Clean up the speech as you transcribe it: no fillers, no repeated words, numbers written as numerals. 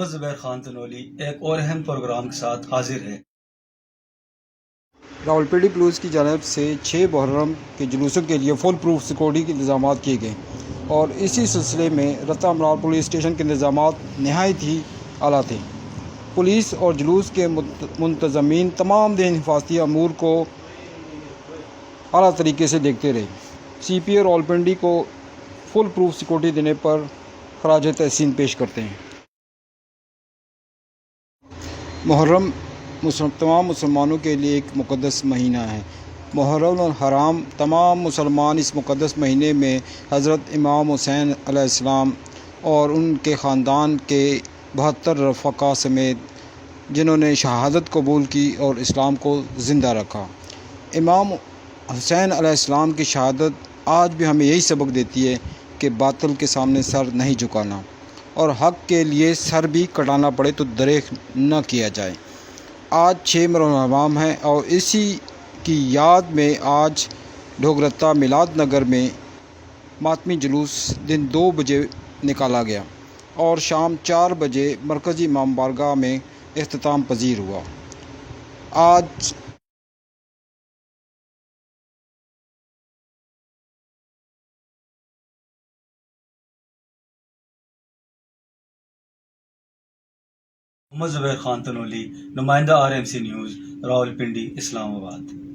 محمد زبیر خان تنولی ایک اور اہم پروگرام کے ساتھ حاضر ہے۔ راولپنڈی پولیس کی جانب سے 6 محرم کے جلوسوں کے لیے فل پروف سیکورٹی کے انتظامات کیے گئے اور اسی سلسلے میں رتا امرار پولیس اسٹیشن کے انتظامات نہایت ہی اعلیٰ تھے۔ پولیس اور جلوس کے منتظمین تمام دن حفاظتی امور کو اعلیٰ طریقے سے دیکھتے رہے۔ سی پی او راولپنڈی کو فل پروف سیکورٹی دینے پر خراج تحسین پیش کرتے ہیں۔ محرم تمام مسلمانوں کے لیے ایک مقدس مہینہ ہے۔ محرم الحرام تمام مسلمان اس مقدس مہینے میں حضرت امام حسین علیہ السلام اور ان کے خاندان کے 72 رفقا سمیت جنہوں نے شہادت قبول کی اور اسلام کو زندہ رکھا۔ امام حسین علیہ السلام کی شہادت آج بھی ہمیں یہی سبق دیتی ہے کہ باطل کے سامنے سر نہیں جھکانا اور حق کے لیے سر بھی کٹانا پڑے تو دریغ نہ کیا جائے۔ آج 6 محرم الحرام ہے اور اسی کی یاد میں آج ڈھوگرتا میلاد نگر میں ماتمی جلوس دن 2 بجے نکالا گیا اور شام 4 بجے مرکزی امام بارگاہ میں اختتام پذیر ہوا۔ آج محمد زبیر خان تنولی، نمائندہ RMC نیوز، راولپنڈی، اسلام آباد۔